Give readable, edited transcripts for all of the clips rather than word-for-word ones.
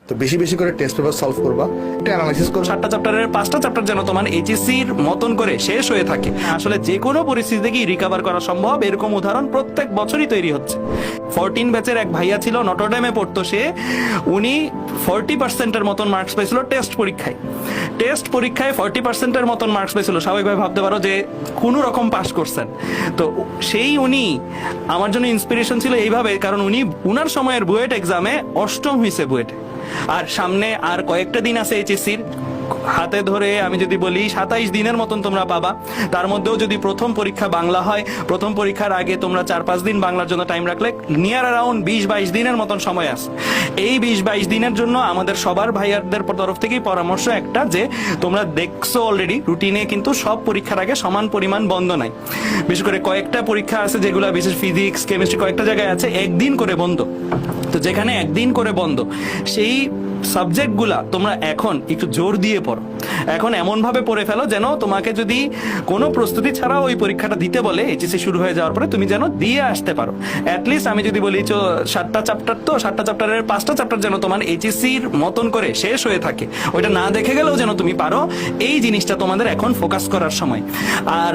তো বেশি বেশি করে টেস্ট পেপার সলভ করবা, এটা অ্যানালাইসিস করবা। 7টা চ্যাপ্টারের 5টা চ্যাপ্টার যেন তোমার এইচএসসির মতন করে শেষ হয়ে থাকে। আসলে যে কোনো পরিস্থিতি থেকেই রিকভার করা সম্ভব, এরকম উদাহরণ প্রত্যেক বছরই তৈরি হচ্ছে। 14 ব্যাচের এক ভাইয়া ছিল, নটরডেমে পড়তো সে। উনি 40%-এর মতন মার্কস পেয়েছিল টেস্ট পরীক্ষায়। 40%-এর মতন মার্কস পেয়েছিল। স্বাভাবিকভাবে ভাবতে পারো যে কোনো রকম পাস করছেন। তো উনি আমার জন্য ইন্সপিরেশন ছিল এইভাবে, কারণ উনার সময়ের বুয়েট এক্সামে 8ম হয়েছে বুয়েট। আর সামনে আর কয়েকটা দিন আছে এইচএসসির। হাতে ধরে আমি যদি বলি 27 দিনের মতন তোমরা পাবা। তার মধ্যেও যদি প্রথম পরীক্ষা বাংলা হয়, প্রথম পরীক্ষার আগে তোমরা 4-5 দিন বাংলার জন্য টাইম রাখলে নিয়ার অ্যারাউন্ড 20-22 দিনের মতন সময় আছে। এই 20-22 দিনের জন্য আমাদের সবার ভাইয়ারদের তরফ থেকেই পরামর্শ একটা, যে তোমরা দেখছো অলরেডি রুটিনে কিন্তু সব পরীক্ষার আগে সমান পরিমাণ বন্ধ নাই। বিশেষ করে কয়েকটা পরীক্ষা আছে যেগুলো, বিশেষ ফিজিক্স, কেমিস্ট্রি, কয়েকটা জায়গায় আছে একদিন করে বন্ধ। তো যেখানে একদিন করে বন্ধ, সেই সাবজেক্টগুলা তোমরা এখন একটু জোর দিয়ে পড়ো। এখন এমন ভাবে পড়ে ফেলো যেন তোমাকে যদি কোনো প্রস্তুতি ছাড়াও ওই পরীক্ষাটা দিতে বলে এইচএসসি শুরু হয়ে যাওয়ার পরে, তুমি যেন দিয়ে আসতে পারো। অ্যাটলিস্ট আমি যদি বলি 7টা চ্যাপ্টার, তো 7টা চ্যাপ্টারের 5টা চ্যাপ্টার যেন তোমার এইচএসসির মতন করে শেষ হয়ে থাকে। ওইটা না দেখে গেলেও যেন তুমি পারো। এই জিনিসটা তোমাদের এখন ফোকাস করার সময়। আর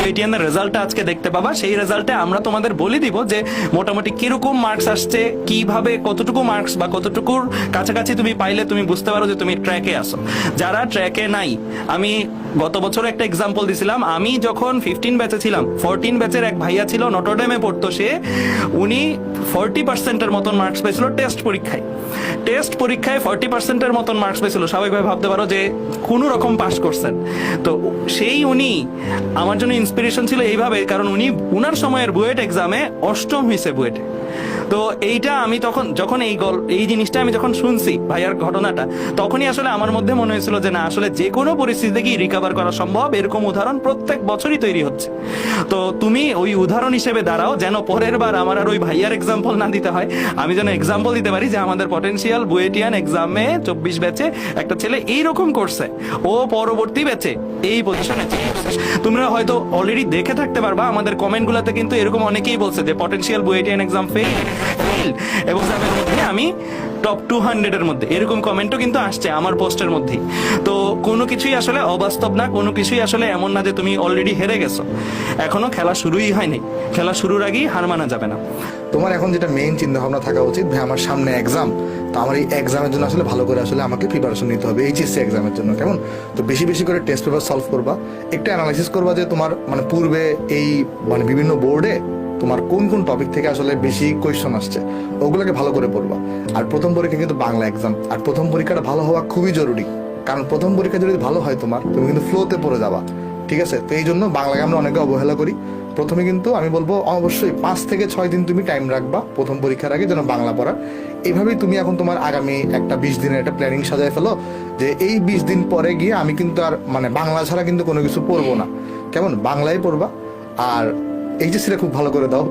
এর রেজাল্টটা আজকে দেখতে পাবা। সেই রেজাল্টে আমরা তোমাদের বলে দিব যে মোটামুটি কিরকম মার্কস আসছে, কিভাবে কতটুকু মার্কস বা কতটুকুর কাছাকাছি তুমি পাইলে তুমি বুঝতে পারো যে তুমি ট্র্যাকে আসো। যারা ট্র্যাকে নাই, আমি গত বছর একটা এক্সাম্পল দিছিলাম। আমি যখন 15 ব্যাচে ছিলাম, 14 ব্যাচের এক ভাইয়া ছিল, নটরডেমে পড়তো সে। উনি 40%-এর মতন মার্কস পেয়েছিল টেস্ট পরীক্ষায়। 40%-এর মতন মার্কস পেয়েছিল। স্বাভাবিকভাবে ভাবতে পারো যে কোনো রকম পাস করছেন। তো উনি আমার জন্য ইন্সপিরেশন ছিল এইভাবে, কারণ উনার সময়ের বুয়েট এক্সামে 8ম হয়েছে বুয়েটে। তো এইটা আমি যখন এই জিনিসটা আমি যখন শুনছি ভাইয়ার ঘটনাটা, তখনই আসলে আমার মধ্যে মনে হয়েছিল যে না, আসলে যে কোনো পরিস্থিতি থেকেই রিকভার করা সম্ভব, এরকম উদাহরণ প্রত্যেক বছরই তৈরি হচ্ছে। তো তুমি ওই উদাহরণ হিসেবে দাঁড়াও, যেন পরের বার আমার আর ওই ভাইয়ার এক্সাম্পল না দিতে হয়। আমি যেন এক্সাম্পল দিতে পারি যে আমাদের পটেনশিয়াল বুয়েটিয়ান এক্সামে 24 ব্যাচে একটা ছেলে এইরকম করছে, ও পরবর্তী ব্যাচে এই পজিশনে। তোমরা হয়তো অলরেডি দেখে থাকতে পারবা আমাদের কমেন্টগুলোতে, কিন্তু এরকম অনেকেই বলছে যে পটেনশিয়াল বুয়েটিয়ান এক্সাম ফেল, এবং আমি টপ 200-এর মধ্যে, এরকম কমেন্টও কিন্তু আসছে আমার পোস্টের মধ্যেই। তো কোনো কিছুই আসলে অবাস্তব না, কোনো কিছুই আসলে এমন না যে তুমি অলরেডি হেরে গেছো। এখনো খেলা শুরুই হয়নি। খেলা শুরুর আগেই হার মানা যাবে না। তোমার এখন যেটা মেইন চিন্তা ভাবনা থাকা উচিত, ভাই আমার সামনে এক্সাম, তো আমার এই এক্সামের জন্য আসলে ভালো করে আসলে আমাকে প্রিপারেশন নিতে হবে এইচএসসি এক্সামের জন্য, কেমন? তো বেশি বেশি করে টেস্ট পেপার সলভ করবা, একটা অ্যানালাইসিস করবা যে তোমার পূর্বে এই বিভিন্ন বোর্ডে তোমার কোন কোন টপিক থেকে আসলে বেশি কোয়েশ্চন আসছে, ওগুলোকে ভালো করে পড়বা। আর প্রথম পরীক্ষা কিন্তু বাংলা এক্সাম, আর প্রথম পরীক্ষাটা ভালো হওয়া খুবই জরুরি, কারণ প্রথম পরীক্ষা যদি ভালো হয় তুমি কিন্তু ফ্লোতে পড়ে যাবা। ঠিক আছে? তো এই জন্য বাংলাকে আমরা অনেকে অবহেলা করি। প্রথমে কিন্তু আমি বলবো অবশ্যই 5 থেকে 6 দিন তুমি টাইম রাখবা প্রথম পরীক্ষার আগে যেন বাংলা পড়ার। এইভাবেই তুমি এখন তোমার আগামী একটা 20 দিনের একটা প্ল্যানিং সাজায় ফেলো, যে এই 20 দিন পরে গিয়ে আমি কিন্তু আর বাংলা ছাড়া কিন্তু কোনো কিছু পড়বো না, কেমন? বাংলায় পড়বা। আর এইচএসসিটা খুব ভালো করে দাও।